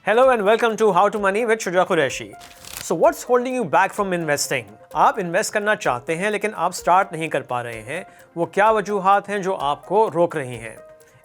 Hello and welcome to How to Money with Shuja Qureshi. So what's holding you back from investing? आप invest करना चाहते हैं लेकिन आप स्टार्ट नहीं कर पा रहे हैं। वो क्या वजूहात हैं जो आपको रोक रही हैं?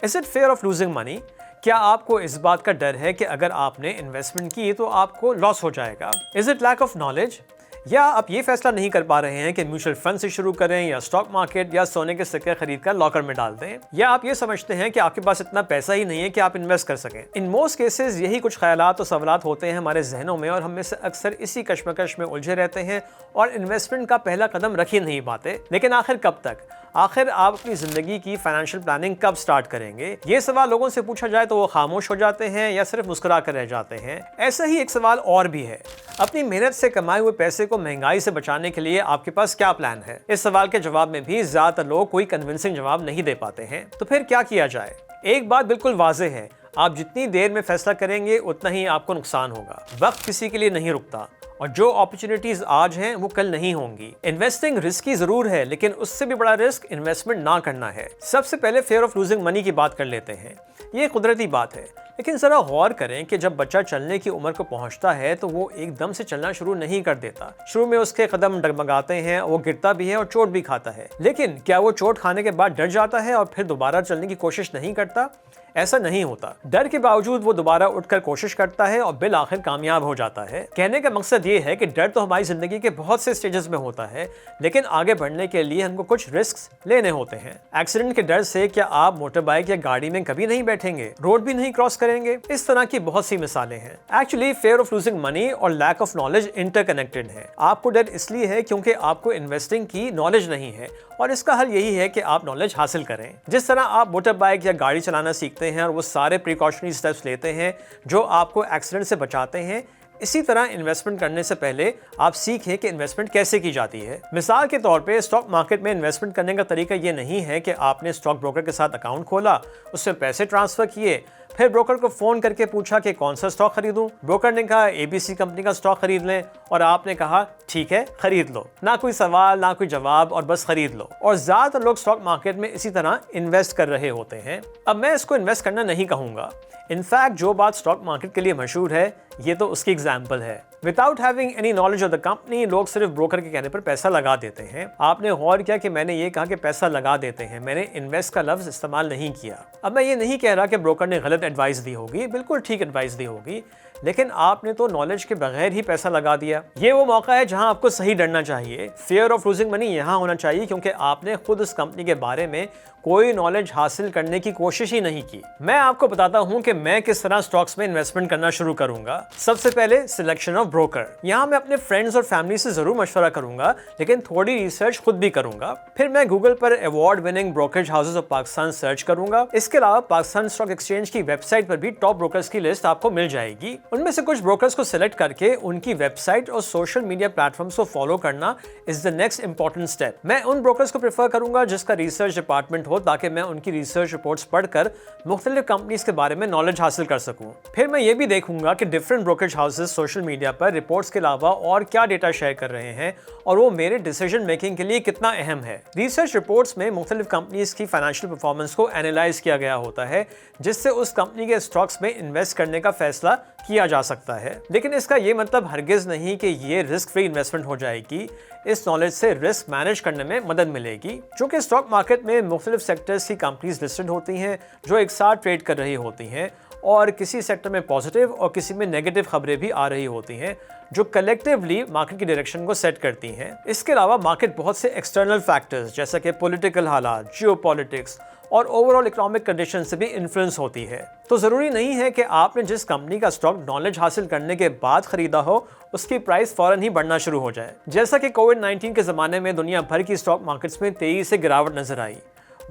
Is it fear of losing money? क्या आपको इस बात का डर है कि अगर आपने इन्वेस्टमेंट की तो आपको लॉस हो जाएगा? Is it lack of knowledge? या आप ये फैसला नहीं कर पा रहे हैं कि म्यूचुअल फंड से शुरू करें या स्टॉक मार्केट या सोने के सिक्के खरीद कर लॉकर में डाल दें, या आप ये समझते हैं कि आपके पास इतना पैसा ही नहीं है कि आप इन्वेस्ट कर सकें। इन मोस्ट केसेस यही कुछ ख्यालात और सवालात होते हैं हमारे जहनों में और हम में से अक्सर इसी कश्मकश में उलझे रहते हैं और इन्वेस्टमेंट का पहला कदम रख ही नहीं पाते। लेकिन आखिर कब तक? आखिर आप अपनी जिंदगी की फाइनेंशियल प्लानिंग कब स्टार्ट करेंगे? ये सवाल लोगों से पूछा जाए तो वो खामोश हो जाते हैं या सिर्फ मुस्कुरा कर रह जाते हैं। ऐसा ही एक सवाल और भी है, अपनी मेहनत से कमाए हुए पैसे को महंगाई से बचाने के लिए आपके पास क्या प्लान है? इस सवाल के जवाब में भी ज्यादातर लोग कोई कन्विंसिंग जवाब नहीं दे पाते हैं। तो फिर क्या किया जाए? एक बात बिल्कुल वाज़ेह है, आप जितनी देर में फैसला करेंगे उतना ही आपको नुकसान होगा। वक्त किसी के लिए नहीं रुकता और जो अपॉर्चुनिटीज आज हैं वो कल नहीं होंगी। इन्वेस्टिंग रिस्की जरूर है लेकिन उससे भी बड़ा रिस्क इन्वेस्टमेंट ना करना है। सबसे पहले फेयर ऑफ लूजिंग मनी की बात कर लेते हैं। ये कुदरती बात है, लेकिन जरा गौर करें कि जब बच्चा चलने की उम्र को पहुंचता है तो वो एकदम से चलना शुरू नहीं कर देता। शुरू में उसके कदम डगमगाते हैं, वो गिरता भी है और चोट भी खाता है। लेकिन क्या वो चोट खाने के बाद डर जाता है और फिर दोबारा चलने की कोशिश नहीं करता? ऐसा नहीं होता। डर के बावजूद वो दोबारा उठकर कोशिश करता है और बिल आखिर कामयाब हो जाता है। कहने का मकसद ये है कि डर तो हमारी जिंदगी के बहुत से स्टेजेस में होता है, लेकिन आगे बढ़ने के लिए हमको कुछ रिस्क लेने होते हैं। एक्सीडेंट के डर से क्या आप मोटर बाइक या गाड़ी में कभी नहीं बैठेंगे, रोड भी नहीं क्रॉस करेंगे? इस तरह की बहुत सी मिसालें हैं। Actually fair of losing money और लैक ऑफ नॉलेज इंटरकनेक्टेड है। आपको डर इसलिए है क्योंकि आपको इन्वेस्टिंग की नॉलेज नहीं है और इसका हल यही है कि आप नॉलेज हासिल करें। जिस तरह आप मोटर बाइक या गाड़ी चलाना सीखते हैं और वो सारे प्रिकॉशनरी स्टेप्स लेते हैं जो आपको एक्सीडेंट से बचाते हैं, इसी तरह इन्वेस्टमेंट करने से पहले आप सीखें कि इन्वेस्टमेंट कैसे की जाती है। मिसाल के तौर पे स्टॉक मार्केट में इन्वेस्टमेंट करने का तरीका ये नहीं है कि आपने स्टॉक ब्रोकर के साथ अकाउंट खोला, उसमें पैसे ट्रांसफर किए, फिर ब्रोकर को फोन करके पूछा कि कौन सा स्टॉक खरीदूं। ब्रोकर ने कहा ABC कंपनी का स्टॉक खरीद लें और आपने कहा ठीक है खरीद लो। ना कोई सवाल ना कोई जवाब और बस खरीद लो। और ज्यादातर लोग स्टॉक मार्केट में इसी तरह इन्वेस्ट कर रहे होते हैं। अब मैं इसको इन्वेस्ट करना नहीं कहूंगा। इनफैक्ट जो बात स्टॉक मार्केट के लिए मशहूर है ये तो उसकी एग्जाम्पल है। Without having any knowledge of the company लोग सिर्फ ब्रोकर के कहने पर पैसा लगा देते हैं। आपने गौर किया कि मैंने ये कहा कि पैसा लगा देते हैं, मैंने इन्वेस्ट का लफ्ज इस्तेमाल नहीं किया। अब मैं ये नहीं कह रहा कि ब्रोकर ने गलत एडवाइस दी होगी, बिल्कुल ठीक एडवाइस दी होगी, लेकिन आपने तो नॉलेज के बगैर ही पैसा लगा दिया। ये वो मौका है जहां आपको सही डरना चाहिए। फेयर ऑफ लूजिंग मनी यहां होना चाहिए क्योंकि आपने खुद उस कंपनी के बारे में कोई नॉलेज हासिल करने की कोशिश ही नहीं की। मैं आपको बताता हूं कि मैं किस तरह स्टॉक्स में इन्वेस्टमेंट करना शुरू करूंगा। सबसे पहले सिलेक्शन ऑफ ब्रोकर। यहां मैं अपने फ्रेंड्स और फैमिली से जरूर मशवरा करूंगा, लेकिन थोड़ी रिसर्च खुद भी करूंगा। फिर मैं गूगल पर award winning brokerage houses of Pakistan search करूंगा। इसके अलावा पाकिस्तान स्टॉक एक्सचेंज की वेबसाइट पर भी टॉप ब्रोकर्स की लिस्ट आपको मिल जाएगी। उनमें से कुछ ब्रोकर्स को सिलेक्ट करके उनकी वेबसाइट और सोशल मीडिया प्लेटफॉर्म्स को फॉलो करना is the next important step. मैं उन ब्रोकर्स को प्रेफर करूंगा जिसका रिसर्च डिपार्टमेंट हो, ताकि मैं उनकी रिसर्च रिपोर्ट्स पढ़कर मुख्तलिफ कंपनीज के बारे में नॉलेज हासिल कर सकूं। फिर मैं ये भी देखूंगा कि different brokerage houses social media पर रिपोर्ट्स के अलावा और क्या डेटा शेयर कर रहे हैं और वो मेरे डिसीजन मेकिंग के लिए कितना अहम है। रिसर्च रिपोर्ट्स में मुख्तलिफ कंपनीज की फाइनेंशियल परफॉर्मेंस को एनालाइज किया गया होता है, जिससे उस कंपनी के स्टॉक्स में इन्वेस्ट करने का फैसला किया जा सकता है। लेकिन इसका ये मतलब हरगिज नहीं कि ये रिस्क फ्री इन्वेस्टमेंट हो जाएगी। इस नॉलेज से रिस्क मैनेज करने में मदद मिलेगी। चूंकि स्टॉक मार्केट में मुख्तलिफ सेक्टर्स की कंपनीज लिस्टेड होती हैं जो एक साथ ट्रेड कर रही होती हैं और किसी सेक्टर में पॉजिटिव और किसी में नेगेटिव खबरें भी आ रही होती हैं जो कलेक्टिवली मार्केट की डायरेक्शन को सेट करती हैं। इसके अलावा मार्केट बहुत से एक्सटर्नल फैक्टर्स जैसा कि पॉलिटिकल हालात, जियोपॉलिटिक्स और ओवरऑल इकोनॉमिक कंडीशन से भी इन्फ्लुएंस होती है। तो जरूरी नहीं है कि आपने जिस कंपनी का स्टॉक नॉलेज हासिल करने के बाद खरीदा हो उसकी प्राइस फौरन ही बढ़ना शुरू हो जाए। जैसा कि कोविड-19 के जमाने में दुनिया भर की स्टॉक मार्केट्स में तेजी से गिरावट नजर आई।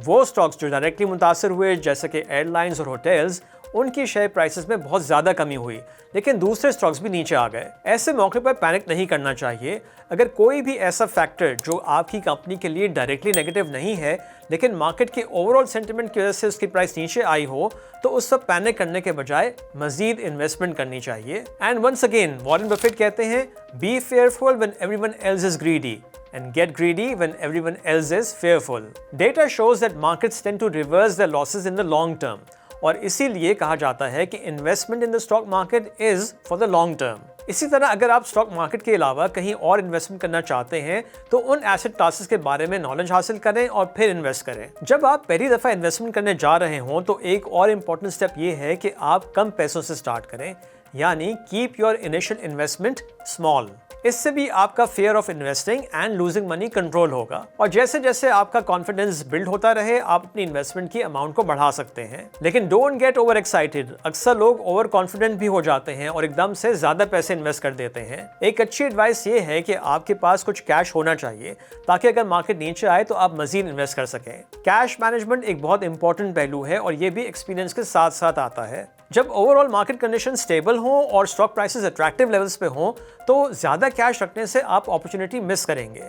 वो स्टॉक्स जो डायरेक्टली मुतासर हुए जैसे कि एयरलाइंस और होटल्स, उनकी शेयर प्राइसेस में बहुत ज़्यादा कमी हुई, लेकिन दूसरे स्टॉक्स भी नीचे आ गए। ऐसे मौके पर पैनिक नहीं करना चाहिए। अगर कोई भी ऐसा फैक्टर जो आपकी कंपनी के लिए डायरेक्टली नेगेटिव नहीं है लेकिन मार्केट के ओवरऑल सेंटिमेंट की वजह से उसकी प्राइस नीचे आई हो, तो उस पर पैनिक करने के बजाय मजीद इन्वेस्टमेंट करनी चाहिए। And once again Warren Buffett कहते हैं, be fearful when everyone else is greedy and get greedy when everyone else is fearful. Data shows that markets tend to reverse their losses in the long term. और इसीलिए कहा जाता है कि investment in the stock market is for the long term. इसी तरह अगर आप स्टॉक मार्केट के अलावा कहीं और इन्वेस्टमेंट करना चाहते हैं तो उन एसेट क्लासेस के बारे में नॉलेज हासिल करें और फिर इन्वेस्ट करें। जब आप पहली दफ़ा इन्वेस्टमेंट करने जा रहे हों तो एक और इम्पॉर्टेंट स्टेप ये है कि आप कम पैसों से स्टार्ट करें, यानी keep your initial investment small. इससे भी आपका fear of investing and losing money control होगा और जैसे जैसे आपका कॉन्फिडेंस बिल्ड होता रहे आप अपनी इन्वेस्टमेंट की अमाउंट को बढ़ा सकते हैं। लेकिन डोंट गेट ओवर एक्साइटेड। अक्सर लोग ओवर कॉन्फिडेंट भी हो जाते हैं और एकदम से ज्यादा पैसे इन्वेस्ट कर देते हैं। एक अच्छी एडवाइस ये है कि आपके पास कुछ कैश होना चाहिए ताकि अगर मार्केट नीचे आए तो आप मजीद इन्वेस्ट कर सकें। कैश मैनेजमेंट एक बहुत इंपॉर्टेंट पहलू है और ये भी एक्सपीरियंस के साथ साथ आता है। जब ओवरऑल मार्केट कंडीशन स्टेबल हो और स्टॉक प्राइसेस अट्रैक्टिव लेवल्स पे हो तो ज़्यादा कैश रखने से आप अपॉर्चुनिटी मिस करेंगे।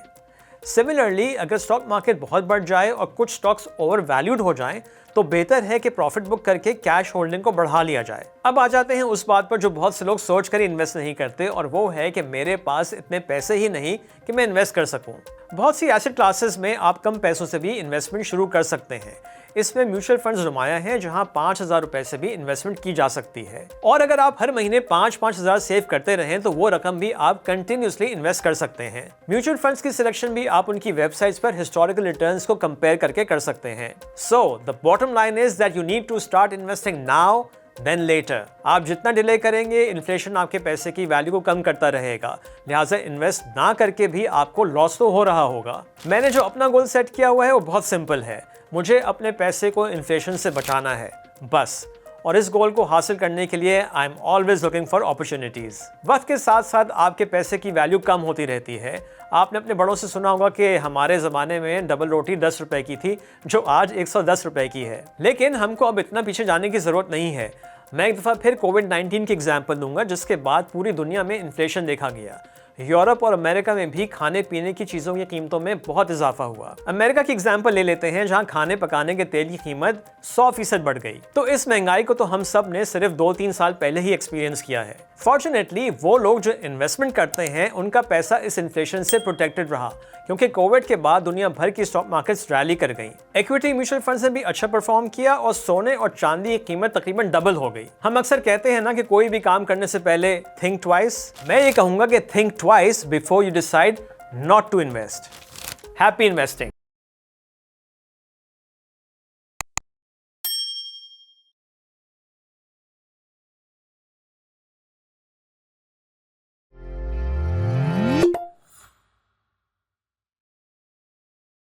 सिमिलरली अगर स्टॉक मार्केट बहुत बढ़ जाए और कुछ स्टॉक्स ओवर वैल्यूड हो जाएं तो बेहतर है कि प्रॉफिट बुक करके कैश होल्डिंग को बढ़ा लिया जाए। अब आ जाते हैं उस बात पर जो बहुत से लोग सोच कर इन्वेस्ट नहीं करते और वो है कि मेरे पास इतने पैसे ही नहीं कि मैं इन्वेस्ट कर सकूं। बहुत सी एसेट क्लासेस में आप कम पैसों से भी इन्वेस्टमेंट शुरू कर सकते हैं। इसमें म्यूचुअल फंड्स नुमाया हैं जहां 5,000 रुपए से भी इन्वेस्टमेंट की जा सकती है और अगर आप हर महीने 5-5 हज़ार सेव करते रहें तो वो रकम भी आप कंटिन्यूसली इन्वेस्ट कर सकते हैं। म्यूचुअल फंड्स की सिलेक्शन भी आप उनकी वेबसाइट्स पर हिस्टोरिकल रिटर्न्स को कंपेयर करके कर सकते हैं। So the bottom line is that you need to start investing now then later. आप जितना डिले करेंगे इन्फ्लेशन आपके पैसे की वैल्यू को कम करता रहेगा, लिहाजा इन्वेस्ट ना करके भी आपको लॉस तो हो रहा होगा। मैंने जो अपना गोल सेट किया हुआ है वो बहुत सिंपल है, मुझे अपने पैसे को इन्फ्लेशन से बचाना है बस। और इस गोल को हासिल करने के लिए I am always looking for opportunities. वक्त के साथ साथ आपके पैसे की वैल्यू कम होती रहती है। आपने अपने बड़ों से सुना होगा कि हमारे ज़माने में डबल रोटी 10 रुपए की थी जो आज 110 रुपए की है। लेकिन हमको अब इतना पीछे जाने की ज़रूरत नहीं है। मैं एक दफ़ा फिर कोविड-19 की एग्जाम्पल दूंगा जिसके बाद पूरी दुनिया में इन्फ्लेशन देखा गया। यूरोप और अमेरिका में भी खाने पीने की चीज़ों की कीमतों में बहुत इजाफा हुआ। अमेरिका की एग्जाम्पल ले लेते हैं जहां खाने पकाने के तेल की कीमत 100% बढ़ गई। तो इस महंगाई को तो हम सब ने सिर्फ 2-3 साल पहले ही एक्सपीरियंस किया है। फॉर्चुनेटली वो लोग जो इन्वेस्टमेंट करते हैं उनका पैसा इस इन्फ्लेशन से प्रोटेक्टेड रहा क्योंकि कोविड के बाद दुनिया भर की स्टॉक मार्केट्स रैली कर गई। इक्विटी म्यूचुअल फंड्स ने भी अच्छा परफॉर्म किया और सोने और चांदी की कीमत तकरीबन डबल हो गई। हम अक्सर कहते हैं ना कि कोई भी काम करने से पहले थिंक ट्वाइस। मैं ये कहूंगा कि think twice before you decide not to invest. Happy investing.